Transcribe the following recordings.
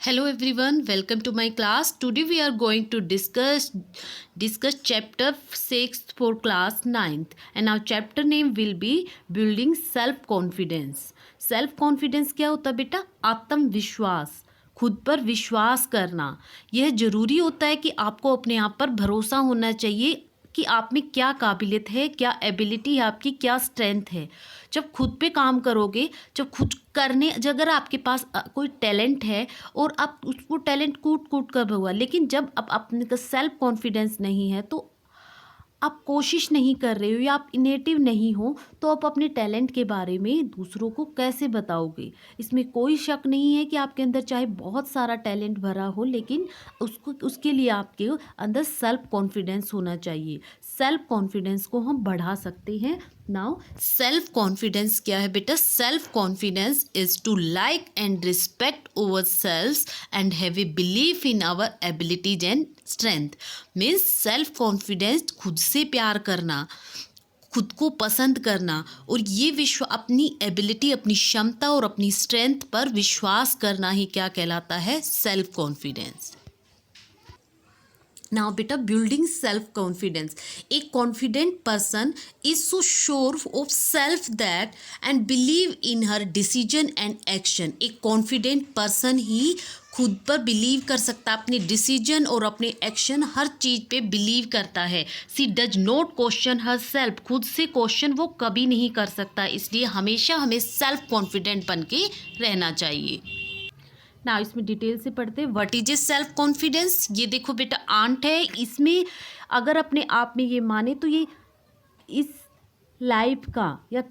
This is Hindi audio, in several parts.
Hello everyone, welcome to my class. Today we are going to discuss chapter 6 for class 9th, and our chapter name will be building self confidence. Self confidence क्या होता है बेटा? आत्मविश्वास, खुद पर विश्वास करना. यह ज़रूरी होता है कि आपको अपने आप पर भरोसा होना चाहिए कि आप में क्या काबिलियत है, क्या एबिलिटी है आपकी, क्या स्ट्रेंथ है. जब खुद पे काम करोगे, जब खुद करने अगर आपके पास कोई टैलेंट है और आप उसको टैलेंट कूट कूट कर हुआ, लेकिन जब आप अपने का सेल्फ कॉन्फिडेंस नहीं है तो आप कोशिश नहीं कर रहे हो या आप इनेटिव नहीं हो, तो आप अपने टैलेंट के बारे में दूसरों को कैसे बताओगे. इसमें कोई शक नहीं है कि आपके अंदर चाहे बहुत सारा टैलेंट भरा हो, लेकिन उसके लिए आपके अंदर सेल्फ कॉन्फिडेंस होना चाहिए. सेल्फ कॉन्फिडेंस को हम बढ़ा सकते हैं. नाउ सेल्फ कॉन्फिडेंस क्या है बेटा? Self confidence is to like and respect over self and have a belief in our abilities and strength. Means self confidence खुद से प्यार करना, खुद को पसंद करना और ये अपनी एबिलिटी, अपनी क्षमता और अपनी स्ट्रेंथ पर विश्वास करना ही क्या कहलाता है? Self confidence. Now beta, building self confidence. A confident person is so sure of self that and believe in her decision and action. एक confident person ही खुद पर बिलीव कर सकता है, अपने डिसीजन और अपने एक्शन हर चीज़ पे बिलीव करता है. She does not question herself. खुद से क्वेश्चन वो कभी नहीं कर सकता, इसलिए हमेशा हमें सेल्फ कॉन्फिडेंट बन के रहना चाहिए. ना इसमें डिटेल से पढ़ते हैं. What is a self confidence? ये देखो बेटा, आंट है. इसमें अगर अपने आप में ये माने तो ये इस लाइफ का या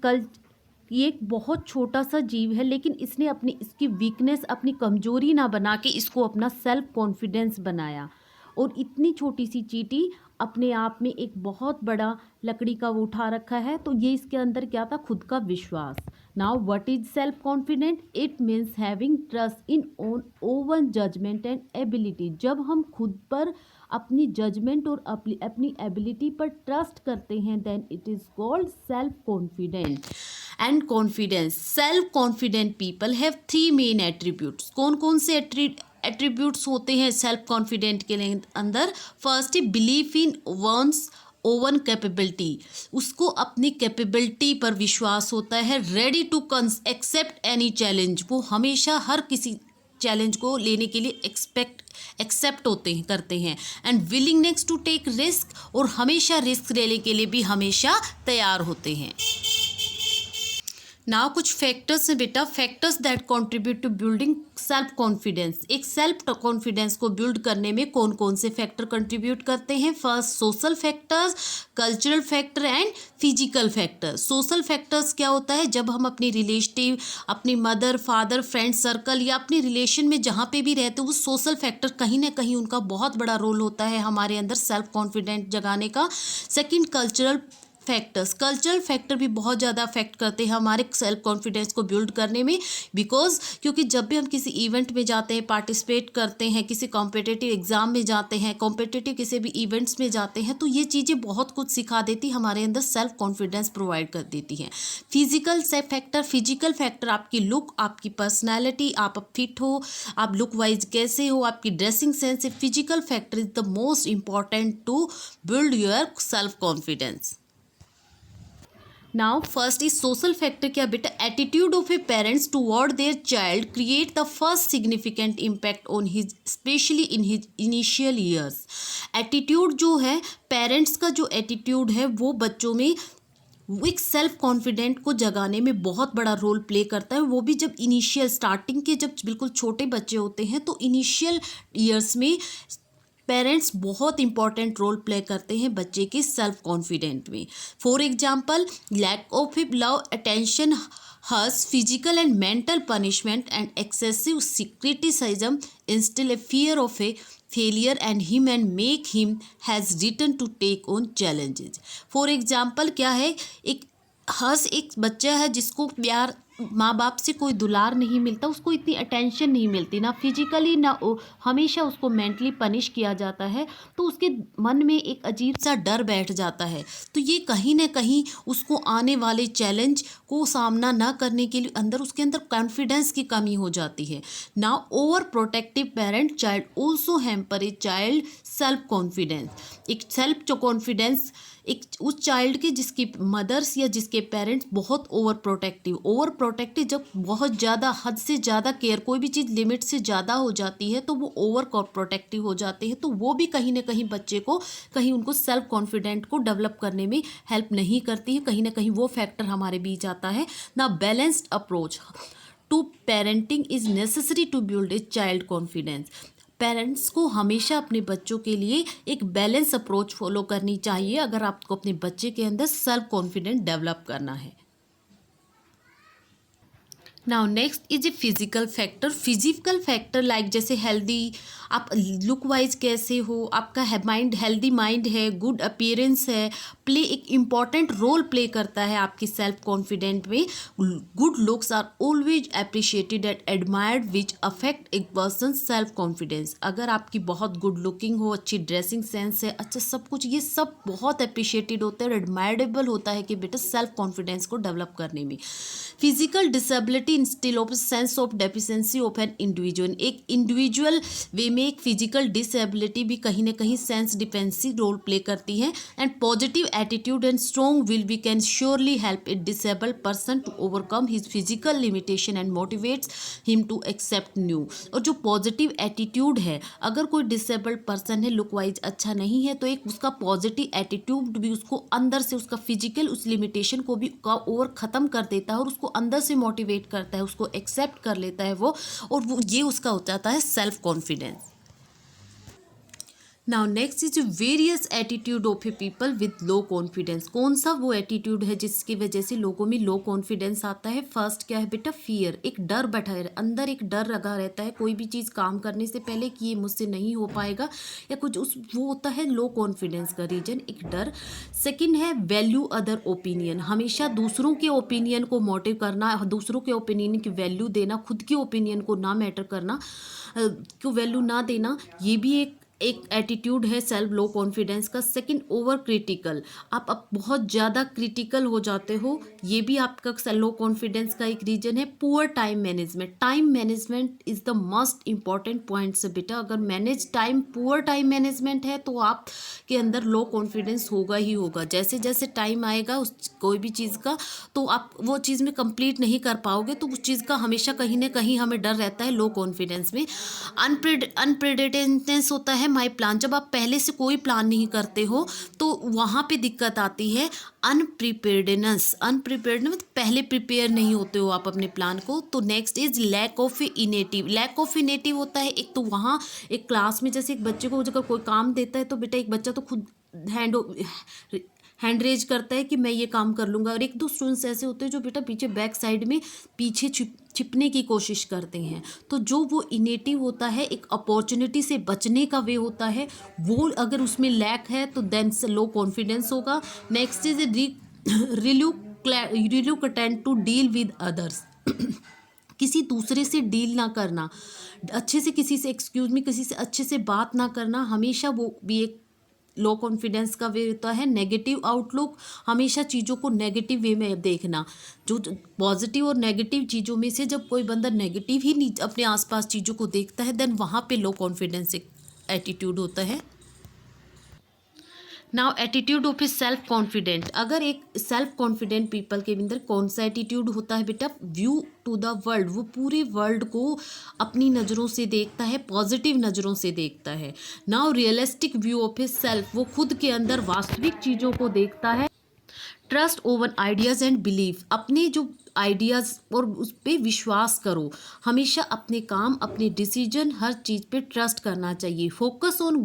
ये एक बहुत छोटा सा जीव है, लेकिन इसने इसकी वीकनेस, अपनी कमजोरी ना बना के इसको अपना सेल्फ कॉन्फिडेंस बनाया. और इतनी छोटी सी चींटी अपने आप में एक बहुत बड़ा लकड़ी का वो उठा रखा है. तो ये इसके अंदर क्या था? खुद का विश्वास. Now what is self confident? It means having trust in own judgement and ability. जब हम खुद पर, अपनी जजमेंट और अपनी एबिलिटी पर ट्रस्ट करते हैं, then it is called self confident. And confidence. Self confident people have 3 main attributes. कौन कौन से एट्रीब्यूट्स होते हैं सेल्फ कॉन्फिडेंट के अंदर? फर्स्ट है belief in one's own capability. उसको अपनी कैपेबिलिटी पर विश्वास होता है. Ready to accept any challenge. वो हमेशा हर किसी चैलेंज को लेने के लिए एक्सेप्ट करते हैं. And willingness to take risk. और हमेशा रिस्क लेने के लिए भी हमेशा तैयार होते हैं. नाउ कुछ फैक्टर्स हैं बेटा. Factors that contribute to building self confidence. एक सेल्फ कॉन्फिडेंस को बिल्ड करने में कौन कौन से फैक्टर कंट्रीब्यूट करते हैं? First social factors, cultural factor and physical factor. Social factors क्या होता है? जब हम अपनी रिलेटिव, अपनी मदर, फादर, फ्रेंड सर्कल या अपने रिलेशन में जहाँ पे भी रहते हैं, वो सोशल फैक्टर कहीं ना कहीं उनका बहुत बड़ा रोल होता है हमारे अंदर सेल्फ कॉन्फिडेंट जगाने का. Second cultural factors. Cultural factor भी बहुत ज़्यादा अफेक्ट करते हैं हमारे सेल्फ कॉन्फिडेंस को बिल्ड करने में. क्योंकि जब भी हम किसी इवेंट में जाते हैं, पार्टिसिपेट करते हैं, किसी कॉम्पिटिटिव एग्जाम में जाते हैं, कॉम्पिटिटिव किसी भी इवेंट्स में जाते हैं, तो ये चीज़ें बहुत कुछ सिखा देती, हमारे अंदर सेल्फ कॉन्फिडेंस प्रोवाइड कर देती हैं. Physical factor. फिजिकल फैक्टर आपकी लुक, आपकी पर्सनैलिटी, आप फिट हो, आप लुक वाइज कैसे हो, आपकी dressing sense. Physical factor is the most important to build your self confidence. Now first is social factor. क्या बेटा? Attitude of a parents toward their child create the first significant impact on his, especially in his initial years. Attitude जो है, पेरेंट्स का जो एटीट्यूड है वो बच्चों में एक सेल्फ कॉन्फिडेंट को जगाने में बहुत बड़ा रोल प्ले करता है. वो भी जब इनिशियल स्टार्टिंग के, जब बिल्कुल छोटे बच्चे होते हैं, तो इनिशियल ईयर्स में पेरेंट्स बहुत इंपॉर्टेंट रोल प्ले करते हैं बच्चे के सेल्फ कॉन्फिडेंट में. For example, lack of love, attention, harsh, physical and mental punishment and excessive criticism instil a fear of a failure and him and make him hesitant to take on challenges. For example क्या है? एक हर्ष एक बच्चा है जिसको प्यार माँ बाप से कोई दुलार नहीं मिलता, उसको इतनी अटेंशन नहीं मिलती, ना फिजिकली ना हमेशा उसको मेंटली पनिश किया जाता है, तो उसके मन में एक अजीब सा डर बैठ जाता है। तो ये कहीं ना कहीं उसको आने वाले चैलेंज को सामना ना करने के लिए उसके अंदर कॉन्फिडेंस की कमी हो जाती है। Now over protective parent child also hamper a child self confidence. एक सेल्फ जो कॉन्फिडेंस एक उस चाइल्ड की जिसकी मदर्स या जिसके पेरेंट्स बहुत ओवर प्रोटेक्टिव जब बहुत ज़्यादा हद से ज़्यादा केयर, कोई भी चीज़ लिमिट से ज़्यादा हो जाती है तो वो ओवर प्रोटेक्टिव हो जाते हैं, तो वो भी कहीं ना कहीं बच्चे को कहीं उनको सेल्फ कॉन्फिडेंट को डेवलप करने में हेल्प नहीं करती है। कहीं ना कहीं वो फैक्टर हमारे बीच आता है ना। Balanced approach to parenting is necessary to build a child confidence. Parents को हमेशा अपने बच्चों के लिए एक बैलेंस अप्रोच फॉलो करनी चाहिए अगर आपको अपने बच्चे के अंदर सेल्फ कॉन्फिडेंस डेवलप करना है। Now next is a physical factor like जैसे हेल्दी, आप लुक वाइज कैसे हो, आपका माइंड हेल्दी माइंड है, गुड अपीयरेंस है, प्ले एक इम्पॉर्टेंट रोल प्ले करता है आपकी सेल्फ कॉन्फिडेंट में। Good looks are always appreciated and admired which affect एक पर्सन सेल्फ कॉन्फिडेंस। अगर आपकी बहुत गुड लुकिंग हो, अच्छी ड्रेसिंग सेंस है, अच्छा सब कुछ, ये सब बहुत अप्रिशिएटेड होता है और एडमायरेबल होता है कि बेटा सेल्फ कॉन्फिडेंस को डेवलप करने में। Physical disability instil of sense of deficiency of an individual. एक इंडिविजुअल वे में एक फिजिकल डिसेबिलिटी भी कहीं ना कहीं सेंस डिफेंसी रोल प्ले करती है। And positive attitude and strong will be can surely help a disabled person to overcome his physical limitation and motivates him to accept new. और जो पॉजिटिव एटीट्यूड है, अगर कोई डिसेबल्ड पर्सन है, लुक वाइज अच्छा नहीं है, तो एक उसका पॉजिटिव एटीट्यूड भी उसको अंदर से उसका फिजिकल उस लिमिटेशन को भी ओवर ख़त्म कर देता है और उसको अंदर से मोटिवेट करता है, उसको एक्सेप्ट कर लेता है वो, और वो ये उसका हो जाता है self confidence. Now next is various attitude of A people with low confidence. कौन सा वो एटीट्यूड है जिसकी वजह से लोगों में लो कॉन्फिडेंस आता है? फर्स्ट क्या है बेटा? फियर। एक डर बैठा है अंदर, एक डर लगा रहता है कोई भी चीज़ काम करने से पहले कि ये मुझसे नहीं हो पाएगा या कुछ, उस वो होता है लो कॉन्फिडेंस का रीजन, एक डर। सेकेंड है वैल्यू अदर ओपिनियन। हमेशा दूसरों के ओपिनियन को मोटिव करना, दूसरों के ओपिनियन की वैल्यू देना, खुद के ओपिनियन को ना मैटर करना, को वैल्यू ना देना, ये भी एक एटीट्यूड है सेल्फ लो कॉन्फिडेंस का। सेकंड ओवर क्रिटिकल, आप बहुत ज़्यादा क्रिटिकल हो जाते हो, ये भी आपका लो कॉन्फिडेंस का एक रीजन है। Poor time management is the most important point से बेटा। अगर पुअर टाइम मैनेजमेंट है तो आप के अंदर लो कॉन्फिडेंस होगा ही होगा। जैसे जैसे टाइम आएगा उस कोई भी चीज़ का, तो आप वो चीज़ में कंप्लीट नहीं कर पाओगे, तो उस चीज़ का हमेशा कहीं ना कहीं हमें डर रहता है लो कॉन्फिडेंस में। अनप्रेडिक्टेडनेस होता है माई प्लान। जब आप पहले से कोई प्लान नहीं करते हो तो वहाँ पे दिक्कत आती है। अनप्रिपेयर्डनेस मतलब पहले प्रिपेयर नहीं होते हो आप अपने प्लान को। तो नेक्स्ट इज लैक ऑफ इनेटिव होता है। एक तो वहाँ एक क्लास में जैसे एक बच्चे को अगर कोई काम देता है तो बेटा एक बच्चा तो खुद हैंड रेज करता है कि मैं ये काम कर लूँगा, और एक दो स्टूडेंट्स ऐसे होते हैं जो बेटा पीछे बैक साइड में पीछे छिपने की कोशिश करते हैं। तो जो वो इनेटिव होता है, एक अपॉर्चुनिटी से बचने का वे होता है, वो अगर उसमें लैक है तो देन से लो कॉन्फिडेंस होगा। Next is reluctant to deal with others. किसी दूसरे से डील ना करना, अच्छे से किसी से किसी से अच्छे से बात ना करना, हमेशा वो भी एक लो कॉन्फिडेंस का वे होता है। नेगेटिव आउटलुक, हमेशा चीज़ों को नेगेटिव वे में देखना। जो पॉजिटिव और नेगेटिव चीज़ों में से जब कोई बंदा नेगेटिव ही अपने आसपास चीज़ों को देखता है, देन वहाँ पे लो कॉन्फिडेंस एक एटीट्यूड होता है। Now attitude of A self confident. अगर एक सेल्फ कॉन्फिडेंट पीपल के अंदर कौन सा एटीट्यूड होता है बेटा? View to the world. वो पूरे वर्ल्ड को अपनी नज़रों से देखता है, पॉजिटिव नज़रों से देखता है। Now realistic view of A self, वो खुद के अंदर वास्तविक चीज़ों को देखता है। Trust over ideas and belief, अपने जो आइडियाज़ और उस पर विश्वास करो। हमेशा अपने काम, अपने डिसीजन, हर चीज़ पे ट्रस्ट करना चाहिए। फोकस ऑन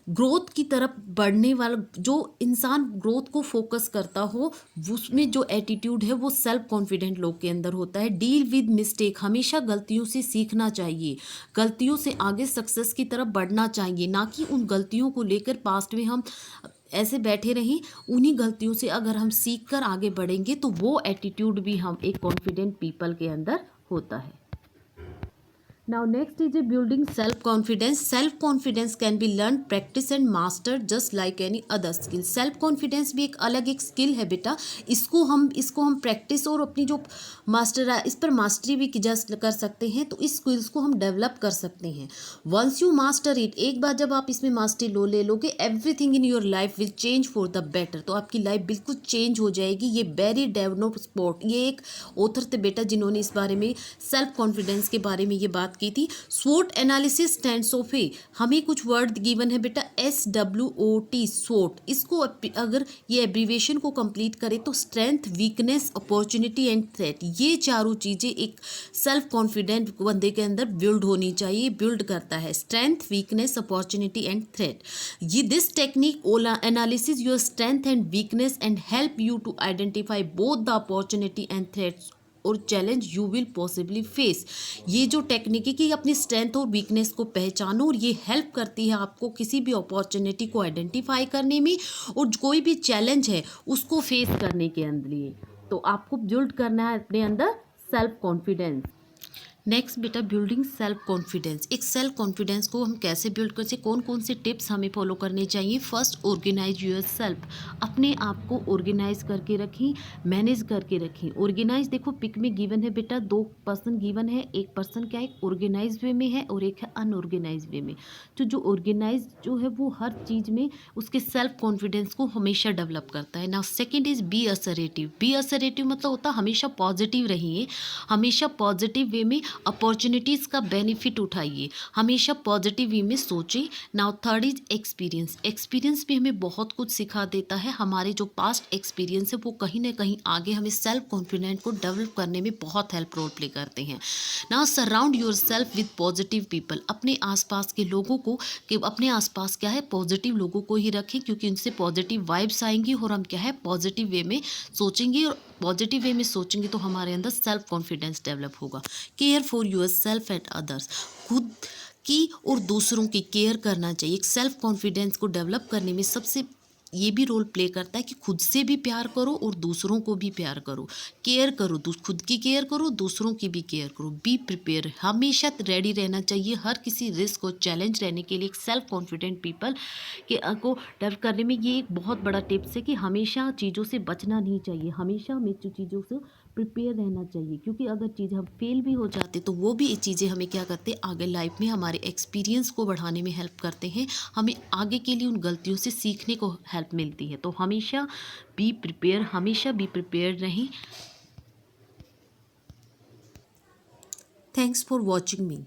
ग्रोथ की तरफ बढ़ने वाला जो इंसान ग्रोथ को फोकस करता हो, उसमें जो एटीट्यूड है वो सेल्फ कॉन्फिडेंट लोग के अंदर होता है। डील विद मिस्टेक, हमेशा गलतियों से सीखना चाहिए, गलतियों से आगे सक्सेस की तरफ बढ़ना चाहिए, ना कि उन गलतियों को लेकर पास्ट में हम ऐसे बैठे रहें, उन्हीं गलतियों से अगर हम सीख कर आगे बढ़ेंगे तो वो एटीट्यूड भी हम एक कॉन्फिडेंट पीपल के अंदर होता है। Now next is a building self confidence. Self confidence can be learned, practice and master just like any other skill. Self confidence भी एक अलग एक स्किल है बेटा। इसको हम प्रैक्टिस और अपनी जो मास्टर है इस पर मास्टरी भी जस्ट कर सकते हैं, तो इस स्किल्स को हम डेवलप कर सकते हैं। वंस यू मास्टर इट, एक बार जब आप इसमें मास्टरी ले लोगे, everything in your life will change for the better. तो आपकी लाइफ बिल्कुल चेंज हो जाएगी। ये वेरी डेवलप स्पोर्ट, ये एक ऑथर थे बेटा जिन्होंने इस बारे में सेल्फ कॉन्फिडेंस के बारे में ये बात की थी। स्वोट एनालिसिस स्टैंड्स ऑफ ए, हमें कुछ वर्ड गिवन है बेटा, SWOT, स्वोट। इसको अगर ये एब्रीवेशन को कंप्लीट करें तो strength, weakness, opportunity and threat, ये चारों चीजें एक सेल्फ कॉन्फिडेंट बंदे के अंदर बिल्ड होनी चाहिए। बिल्ड करता है strength, weakness, opportunity and threat. ये this technique analysis your strength and weakness and help you to identify both the opportunity and threats और challenge you will possibly face. ये जो टेक्निक है कि अपनी स्ट्रेंथ और वीकनेस को पहचानो, और ये हेल्प करती है आपको किसी भी अपॉर्चुनिटी को आइडेंटिफाई करने में और कोई भी चैलेंज है उसको फेस करने के लिए। तो आपको बिल्ड करना है अपने अंदर सेल्फ कॉन्फिडेंस। नेक्स्ट बेटा, बिल्डिंग सेल्फ कॉन्फिडेंस। एक सेल्फ कॉन्फिडेंस को हम कैसे बिल्ड कर सकते, कौन कौन से टिप्स हमें फॉलो करने चाहिए। First, organise yourself. अपने आप को ऑर्गेनाइज करके रखें, मैनेज करके रखें। ऑर्गेनाइज देखो पिक में गिवन है बेटा, 2 पर्सन गिवन है। एक पर्सन क्या है, ऑर्गेनाइज वे में है और एक है अनऑर्गेनाइज वे में। तो जो ऑर्गेनाइज जो है वो हर चीज़ में उसके सेल्फ कॉन्फिडेंस को हमेशा डेवलप करता है। Now second is be assertive. Be assertive मतलब होता है हमेशा पॉजिटिव रहिए, हमेशा पॉजिटिव वे में अपॉर्चुनिटीज़ का बेनिफिट उठाइए, हमेशा पॉजिटिव वे में सोचें। Now third is experience. Experience भी हमें बहुत कुछ सिखा देता है। हमारे जो पास्ट एक्सपीरियंस है वो कहीं ना कहीं आगे हमें सेल्फ कॉन्फिडेंट को डेवलप करने में बहुत हेल्प रोल प्ले करते हैं। Now surround your self with positive people. अपने आसपास के लोगों को कि अपने आसपास क्या है, पॉजिटिव लोगों को ही रखें, क्योंकि उनसे पॉजिटिव वाइब्स आएंगी और हम क्या है पॉजिटिव वे में सोचेंगे, और पॉजिटिव वे में सोचेंगे तो हमारे अंदर सेल्फ कॉन्फिडेंस डेवलप होगा। Care for your self and others. खुद की और दूसरों की केयर करना चाहिए। एक सेल्फ कॉन्फिडेंस को डेवलप करने में सबसे ये भी रोल प्ले करता है कि खुद से भी प्यार करो और दूसरों को भी प्यार करो, केयर करो, खुद की केयर करो, दूसरों की भी केयर करो। बी प्रिपेयर, हमेशा रेडी रहना चाहिए हर किसी रिस्क और चैलेंज रहने के लिए। एक सेल्फ कॉन्फिडेंट पीपल के को डेवलप करने में ये एक बहुत बड़ा टिप्स है कि हमेशा चीज़ों से बचना नहीं चाहिए, हमेशा हमें चीज़ों से प्रिपेयर रहना चाहिए, क्योंकि अगर चीज़ हम फेल भी हो जाते तो वो भी चीज़ें हमें क्या करते हैं आगे लाइफ में हमारे एक्सपीरियंस को बढ़ाने में हेल्प करते हैं, हमें आगे के लिए उन गलतियों से सीखने को हेल्प मिलती है। तो हमेशा बी प्रिपेयर, हमेशा बी प्रिपेयर रहें। Thanks for watching me.